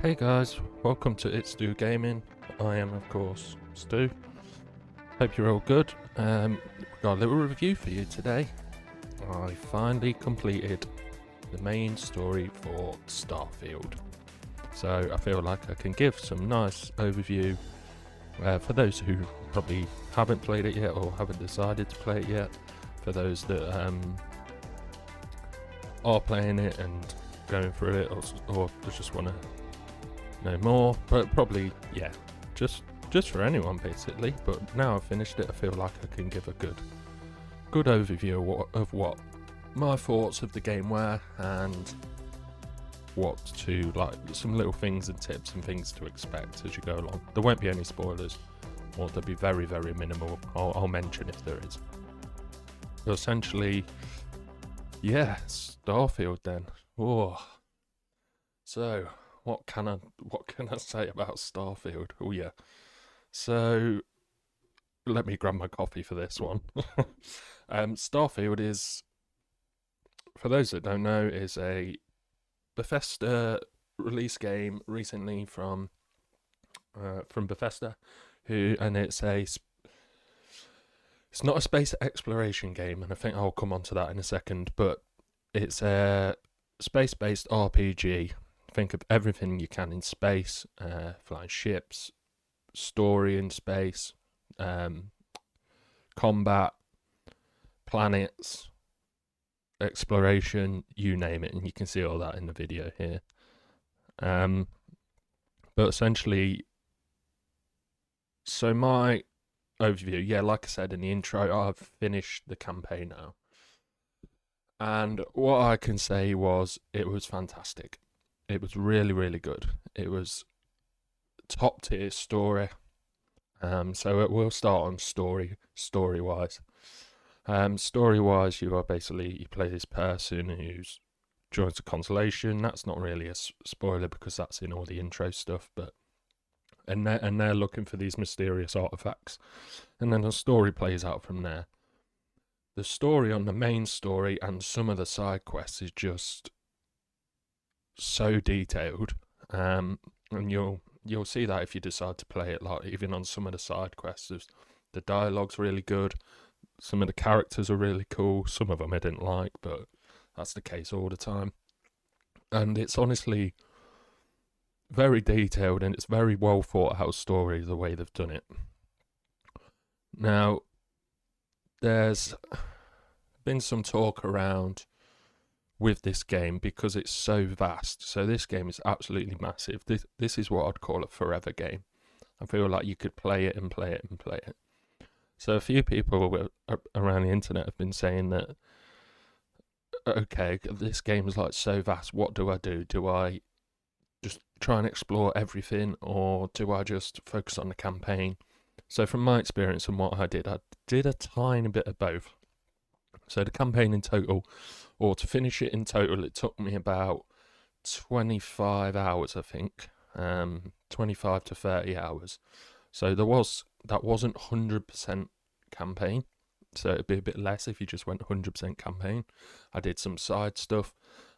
Hey guys, welcome to It's Stu Gaming. I am of course Stu. Hope you're all good. We've got a little review for you today. I finally completed the main story for Starfield. So I feel like I can give some nice overview for those who probably haven't played it yet or haven't decided to play it yet. For those that are playing it and going through it or just want to know more, but probably just for anyone basically. But now I've finished it, I feel like I can give a good overview of what my thoughts of the game were and what to like, some little things and tips and things to expect as you go along. There won't be any spoilers, or there'll be very, very minimal. I'll mention if there is. But essentially, Starfield then. Oh, so what can I say about Starfield? Oh yeah. So let me grab my coffee for this one. Starfield is, for those that don't know, is a Bethesda release game recently from Bethesda, it's not a space exploration game, and I think I'll come on to that in a second, but it's a space-based RPG. Think of everything you can in space, flying ships, story in space, combat, planets, exploration, you name it, and you can see all that in the video here. But essentially, so my overview, like I said in the intro, I've finished the campaign now. And what I can say was it was fantastic. It was really, really good. It was top tier story. So we'll start on story-wise. Story-wise, you play this person who joins a constellation. That's not really a spoiler because that's in all the intro stuff, but and they're looking for these mysterious artifacts, and then the story plays out from there. The story on the main story and some of the side quests is just so detailed, and you'll see that if you decide to play it. Like even on some of the side quests, the dialogue's really good. Some of the characters are really cool. Some of them I didn't like, but that's the case all the time. And it's honestly very detailed, and it's very well thought out story the way they've done it. Now, there's been some talk around with this game because it's so vast. So this game is absolutely massive. This is what I'd call a forever game. I feel like you could play it and play it and play it. So a few people around the internet have been saying that, okay, this game is like so vast, what do I do? Do I just try and explore everything, or do I just focus on the campaign? So from my experience and what I did a tiny bit of both. So the campaign in total, or to finish it in total, it took me about 25 hours, I think, 25 to 30 hours. So that wasn't 100% campaign, so it'd be a bit less if you just went 100% campaign. I did some side stuff,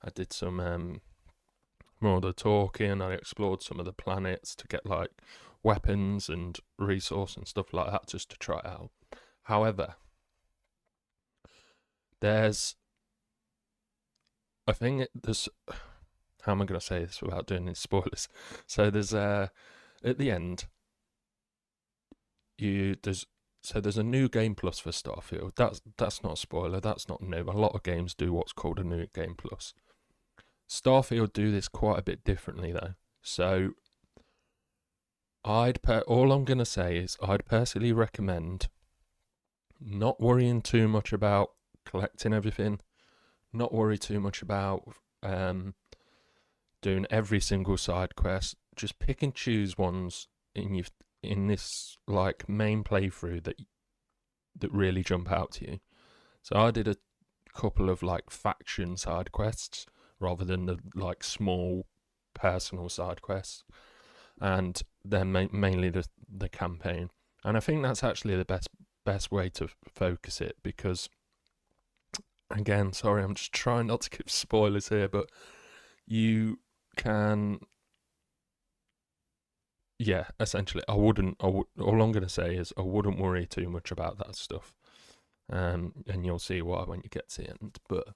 I did some more of the talking, I explored some of the planets to get like weapons and resource and stuff like that just to try it out. However, there's how am I going to say this without doing any spoilers? So there's at the end, there's a new game plus for Starfield. That's not a spoiler. That's not new. A lot of games do what's called a new game plus. Starfield do this quite a bit differently though. So all I'm gonna say is I'd personally recommend not worrying too much about collecting everything. Not worry too much about doing every single side quest. Just pick and choose ones in this like main playthrough that really jump out to you. So I did a couple of like faction side quests rather than the like small personal side quests, and then mainly the campaign. And I think that's actually the best way to focus it, because again, sorry, I'm just trying not to give spoilers here, but you can yeah, essentially, I wouldn't. All I'm gonna say is I wouldn't worry too much about that stuff. And you'll see why when you get to the end. But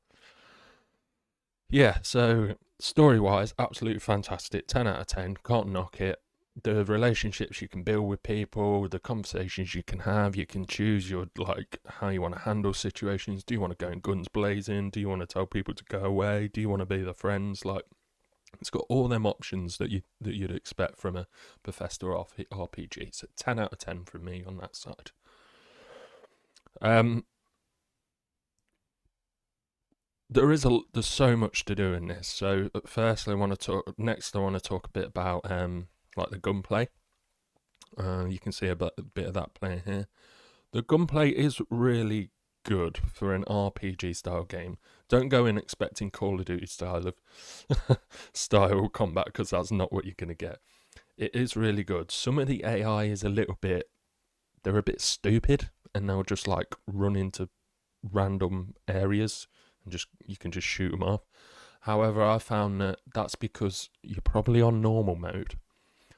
yeah, so story wise, absolutely fantastic. 10 out of 10. Can't knock it. The relationships you can build with people, the conversations you can have, you can choose your like how you want to handle situations. Do you want to go in guns blazing? Do you want to tell people to go away? Do you want to be their friends? Like it's got all them options that you'd expect from a Bethesda RPG. So 10 out of 10 from me on that side. Um, there's so much to do in this. So first, I want to talk a bit about like the gunplay. You can see a bit of that playing here. The gunplay is really good for an RPG style game. Don't go in expecting Call of Duty style of style combat because that's not what you're gonna get. It is really good. Some of the AI is they're a bit stupid and they'll just like run into random areas and just you can just shoot them off. However, I found that that's because you're probably on normal mode.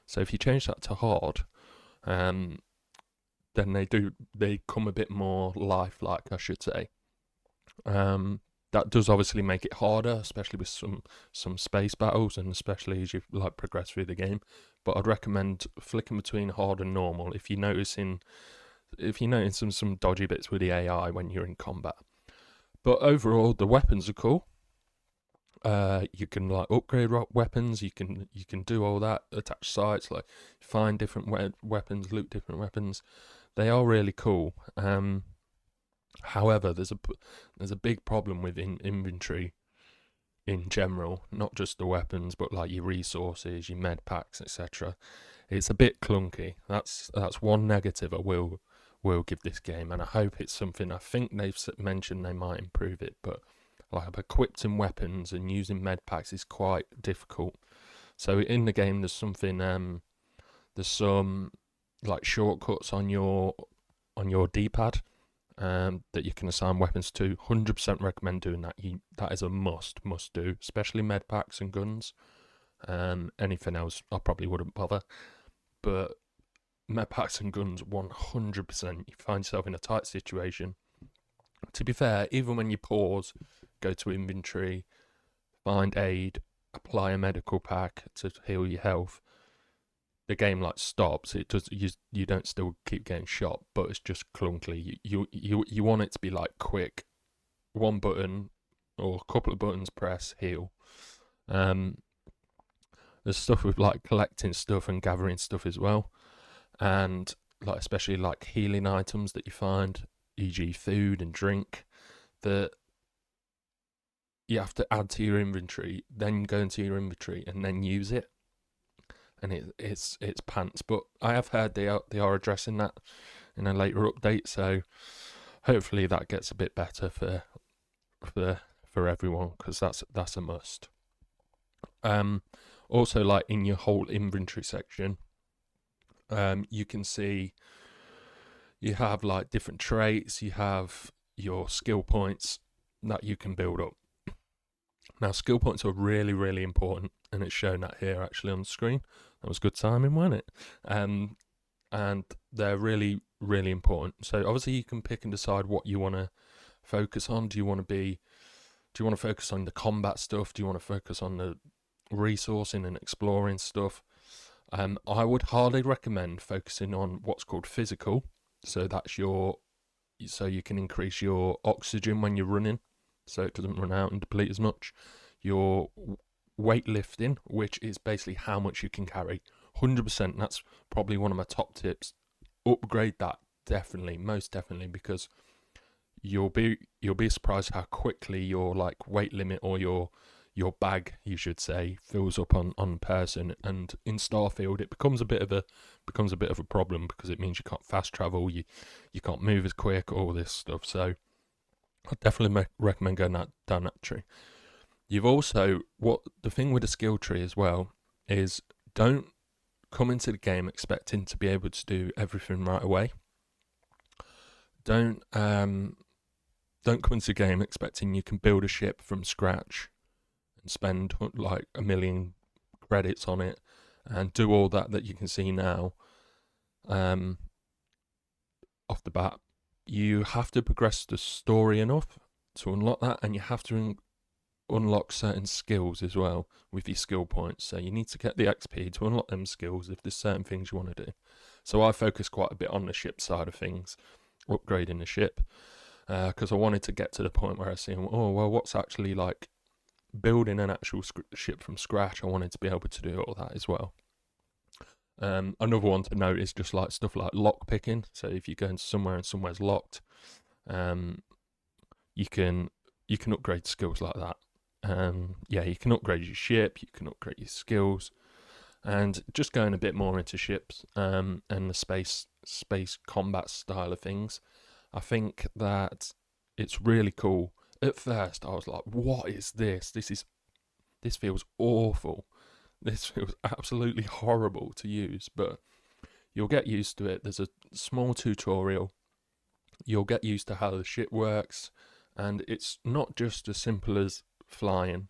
So if you change that to hard, um, then they come a bit more lifelike, I should say. That does obviously make it harder, especially with some space battles, and especially as you like progress through the game. But I'd recommend flicking between hard and normal if you're noticing some dodgy bits with the AI when you're in combat. But overall, the weapons are cool. You can like upgrade weapons. You can do all that. Attach sights, like find different weapons, loot different weapons. They are really cool. However, there's a big problem with inventory in general, not just the weapons, but like your resources, your med packs, etc. It's a bit clunky. That's one negative I will give this game, and I hope it's something. I think they've mentioned they might improve it, but like equipping weapons and using med packs is quite difficult. So in the game, there's some like shortcuts on your D-pad that you can assign weapons to. 100% recommend doing that. That is a must do, especially med packs and guns. Anything else, I probably wouldn't bother. But med packs and guns, 100%. You find yourself in a tight situation. To be fair, even when you pause, go to inventory, find aid, apply a medical pack to heal your health, the game like stops. It does. You don't still keep getting shot, but it's just clunky. You want it to be like quick, one button or a couple of buttons press heal. Um, there's stuff with like collecting stuff and gathering stuff as well, and like especially like healing items that you find, e.g., food and drink, that you have to add to your inventory, then go into your inventory and then use it. And it's pants. But I have heard they are addressing that in a later update, so hopefully that gets a bit better for everyone, because that's a must. Also, like in your whole inventory section, you can see you have like different traits. You have your skill points that you can build up. Now, skill points are really, really important, and it's shown that here actually on the screen. That was good timing, wasn't it? And they're really, really important. So obviously, you can pick and decide what you want to focus on. Do you want to focus on the combat stuff? Do you want to focus on the resourcing and exploring stuff? I would highly recommend focusing on what's called physical. So so you can increase your oxygen when you're running, so it doesn't run out and deplete as much. Your weightlifting, which is basically how much you can carry. 100%. That's probably one of my top tips. Upgrade that, definitely, most definitely, because you'll be surprised how quickly your like weight limit, or your bag, you should say, fills up on person. And in Starfield, it becomes a bit of a problem, because it means you can't fast travel, you can't move as quick, all this stuff. So I definitely recommend going down that tree. You've also, the thing with the skill tree as well is, don't come into the game expecting to be able to do everything right away. Don't come into the game expecting you can build a ship from scratch and spend like 1 million credits on it, and do all that you can see now off the bat, you have to progress the story enough to unlock that, and you have to unlock certain skills as well with your skill points. So you need to get the XP to unlock them skills if there's certain things you want to do. So I focus quite a bit on the ship side of things, upgrading the ship, because I wanted to get to the point where I see, oh, well, what's actually like building an actual ship from scratch. I wanted to be able to do all that as well. Another one to note is just like stuff like lock picking. So if you go into somewhere and somewhere's locked, you can upgrade skills like that. You can upgrade your ship, you can upgrade your skills, and just going a bit more into ships and the space combat style of things. I think that it's really cool. At first, I was like, "What is this? This feels awful. This feels absolutely horrible to use." But you'll get used to it. There's a small tutorial. You'll get used to how the ship works, and it's not just as simple as flying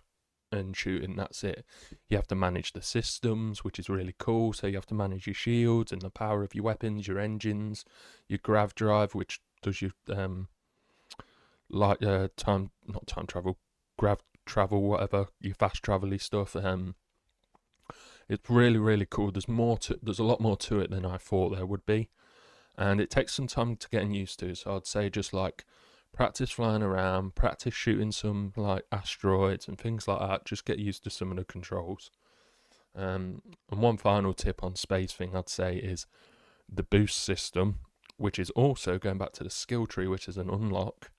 and shooting. That's it. You have to manage the systems, which is really cool. So you have to manage your shields and the power of your weapons, your engines, your grav drive, which does your grav travel, whatever, your fast travel-y stuff. It's really, really cool. There's a lot more to it than I thought there would be, and it takes some time to get used to. So I'd say just like practice flying around, practice shooting some like asteroids and things like that. Just get used to some of the controls. And one final tip on space thing I'd say is the boost system, which is also going back to the skill tree, which is an unlock,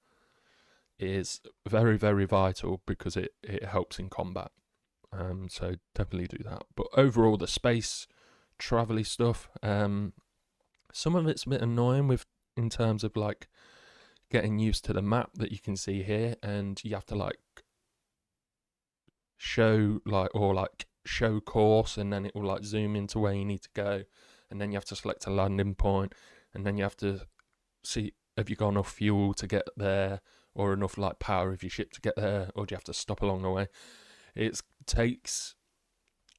is very, very vital because it helps in combat. So definitely do that. But overall, the space travel-y stuff, some of it's a bit annoying in terms of like getting used to the map that you can see here, and you have to like show course, and then it will like zoom into where you need to go, and then you have to select a landing point, and then you have to see have you got enough fuel to get there, or enough like power of your ship to get there, or do you have to stop along the way? It takes,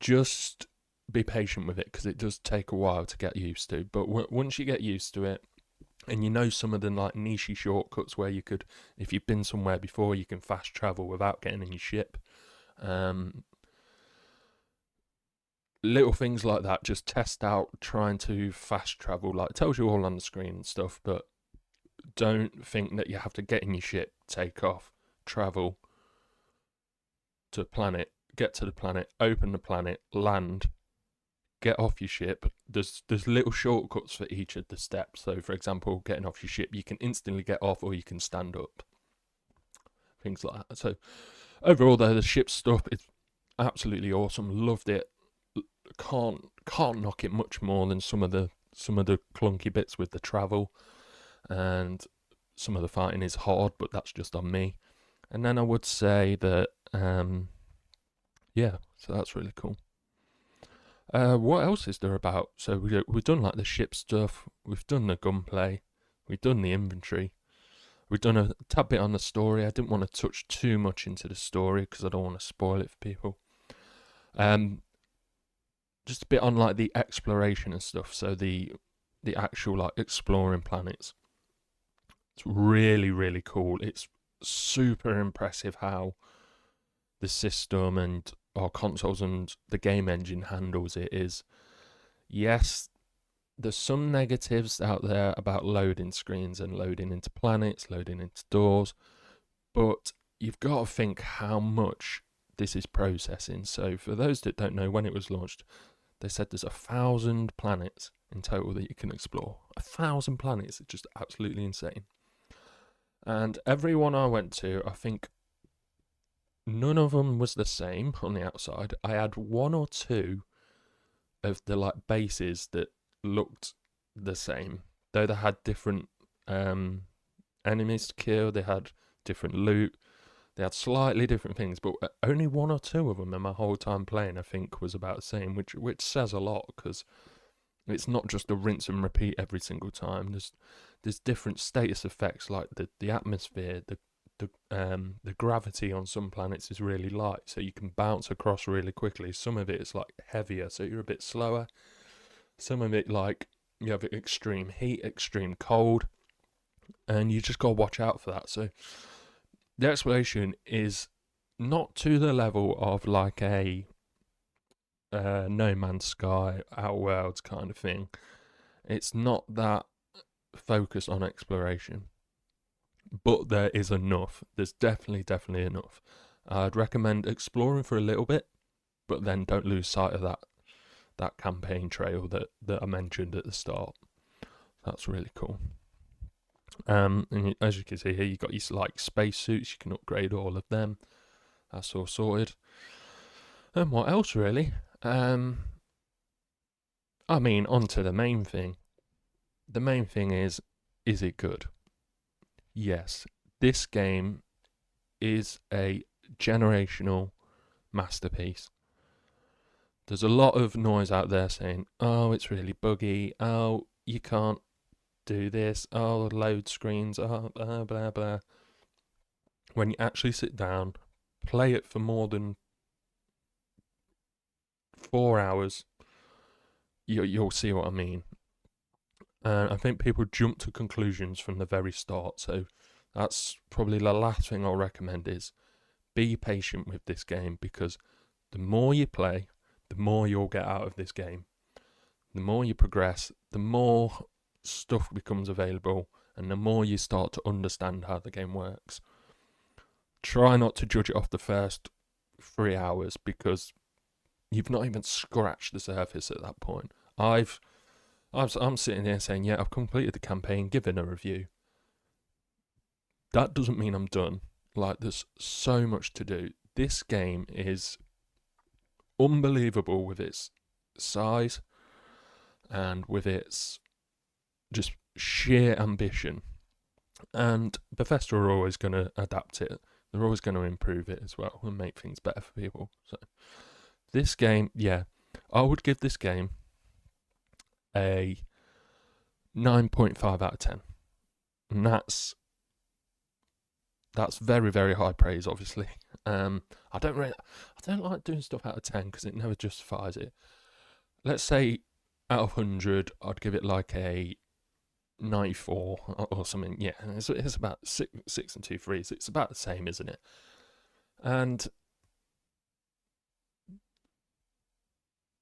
just be patient with it because it does take a while to get used to. But once you get used to it, and you know some of the like niche shortcuts where you could, if you've been somewhere before, you can fast travel without getting in your ship. Little things like that, just test out trying to fast travel. Like it tells you all on the screen and stuff, but don't think that you have to get in your ship, take off, travel to a planet, get to the planet, open the planet, land, get off your ship. There's little shortcuts for each of the steps. So for example, getting off your ship, you can instantly get off or you can stand up. Things like that. So overall though, the ship stuff is absolutely awesome. Loved it. Can't knock it much more than some of the clunky bits with the travel, and some of the fighting is hard, but that's just on me. And then I would say that so that's really cool. What else is there about? So we've done like the ship stuff, we've done the gunplay, we've done the inventory, we've done a tad bit on the story. I didn't want to touch too much into the story because I don't want to spoil it for people. Just a bit on like the exploration and stuff. So the actual like exploring planets. It's really, really cool. It's super impressive how the system and our consoles and the game engine handles it. Is, yes, there's some negatives out there about loading screens and loading into planets, loading into doors, but you've got to think how much this is processing. So for those that don't know, when it was launched, they said there's 1,000 planets in total that you can explore. 1,000 planets. It's just absolutely insane. And every one I went to, I think none of them was the same on the outside. I had one or two of the like bases that looked the same, though they had different enemies to kill, they had different loot, they had slightly different things, but only one or two of them in my whole time playing I think was about the same, which says a lot, because it's not just a rinse and repeat every single time. There's different status effects, like the atmosphere, the the gravity on some planets is really light, so you can bounce across really quickly. Some of it is like heavier, so you're a bit slower. Some of it, like, you have extreme heat, extreme cold, and you just gotta watch out for that. So the exploration is not to the level of like a No Man's Sky, Outer Worlds kind of thing. It's not that focused on exploration, but there is enough. There's definitely enough. I'd recommend exploring for a little bit, but then don't lose sight of that campaign trail that I mentioned at the start. That's really cool. And as you can see here, you've got your like spacesuits. You can upgrade all of them. That's all sorted. And what else really? I mean, on to the main thing. The main thing is it good? Yes, this game is a generational masterpiece. There's a lot of noise out there saying, oh, it's really buggy, oh, you can't do this, oh, load screens, oh, blah, blah, blah. When you actually sit down, play it for more than 4 hours, you'll see what I mean. And I think people jump to conclusions from the very start, so that's probably the last thing I'll recommend is be patient with this game, because the more you play, the more you'll get out of this game. The more you progress, the more stuff becomes available, and the more you start to understand how the game works. Try not to judge it off the first 3 hours, because you've not even scratched the surface at that point. I'm sitting here saying, yeah, I've completed the campaign, given a review. That doesn't mean I'm done. Like, there's so much to do. This game is unbelievable with its size and with its just sheer ambition. And Bethesda are always going to adapt it. They're always going to improve it as well and make things better for people. So this game, yeah, I would give this game a 9.5 out of 10. And that's very, very high praise, obviously. I don't like doing stuff out of 10 because it never justifies it. Let's say out of 100, I'd give it like a 94 or something. Yeah, it's about 6 and 2 threes. It's about the same, isn't it? And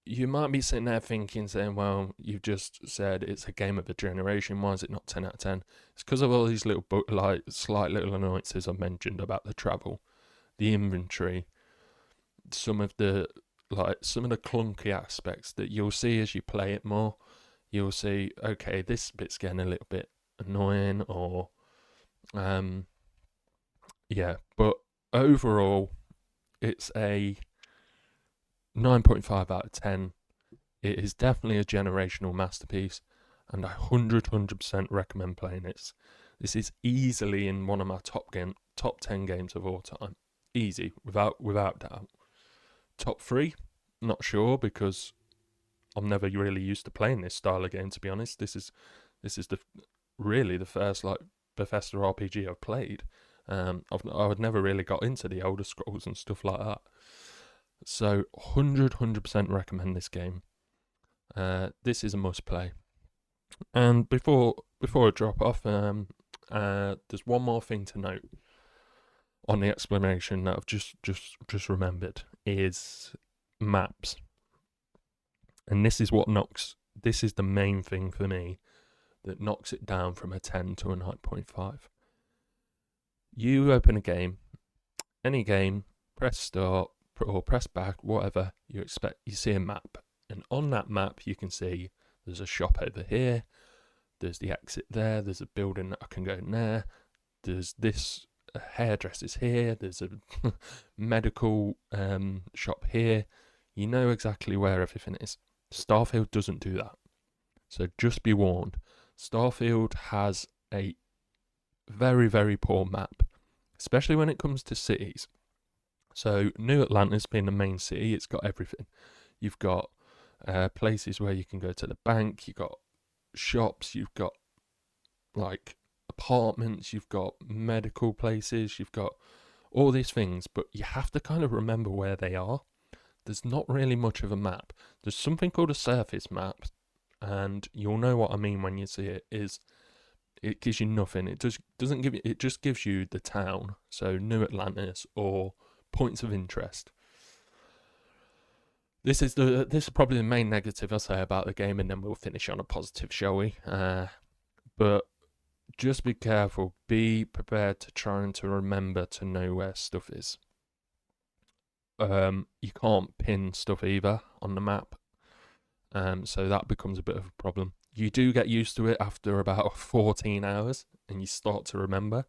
you might be sitting there thinking, saying, well, you've just said it's a game of a generation. Why is it not 10 out of 10? It's because of all these little, like, slight little annoyances I mentioned about the travel, the inventory, some of the clunky aspects that you'll see as you play it more. You'll see, okay, this bit's getting a little bit annoying, or, yeah. But overall, it's a 9.5 out of 10. It is definitely a generational masterpiece, and I 100% recommend playing it. This is easily in one of my top 10 games of all time. Easy, without doubt. Top 3, not sure, because I'm never really used to playing this style of game, to be honest. This is really the first like Bethesda RPG I've played. I've never really got into the Elder Scrolls and stuff like that. So 100% recommend this game. This is a must play. And before I drop off, there's one more thing to note on the explanation that I've just remembered is maps. And this is the main thing for me that knocks it down from a 10 to a 9.5. You open a game, any game, press start or press back, whatever, you see a map. And on that map, you can see there's a shop over here, there's the exit there, there's a building that I can go in there, there's this hairdresser's here, there's a medical shop here. You know exactly where everything is. Starfield doesn't do that. So just be warned. Starfield has a very, very poor map, especially when it comes to cities. So New Atlantis being the main city, it's got everything. You've got places where you can go to the bank, you've got shops, you've got like apartments, you've got medical places, you've got all these things, but you have to kind of remember where they are. There's not really much of a map. There's something called a surface map, and you'll know what I mean when you see it. It gives you nothing. It just doesn't give you. It just gives you the town, so New Atlantis or points of interest. This is probably the main negative I'll say about the game, and then we'll finish on a positive, shall we? But just be careful. Be prepared to try and to remember to know where stuff is. You can't pin stuff either on the map, so that becomes a bit of a problem. You do get used to it after about 14 hours, and you start to remember.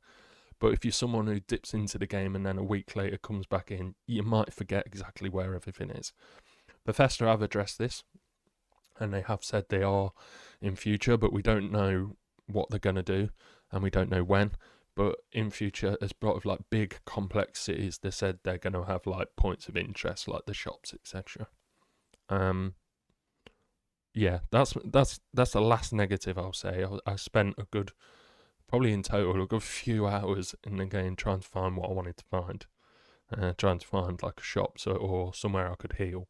But if you're someone who dips into the game and then a week later comes back in, you might forget exactly where everything is. Bethesda have addressed this, and they have said they are in future, but we don't know what they're going to do, and we don't know when. But in future, as part of like big complex cities, they said they're going to have like points of interest, like the shops, etc. Yeah, that's the last negative I'll say. I spent probably in total, a good few hours in the game trying to find what I wanted to find, trying to find like a shop or somewhere I could heal.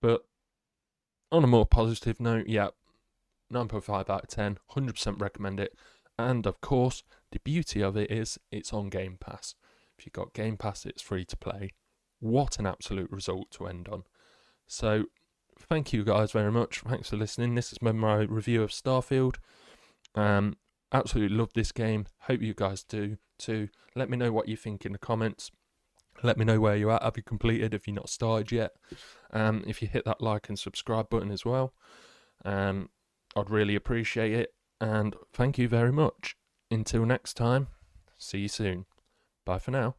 But on a more positive note, yeah, 9.5 out of 10, 100% recommend it. And of course, the beauty of it is it's on Game Pass. If you've got Game Pass, it's free to play. What an absolute result to end on. So, thank you guys very much. Thanks for listening. This has been my review of Starfield. Absolutely love this game. Hope you guys do too. Let me know what you think in the comments. Let me know where you're at. Have you completed if you're not started yet? If you hit that like and subscribe button as well, I'd really appreciate it. And thank you very much. Until next time, see you soon. Bye for now.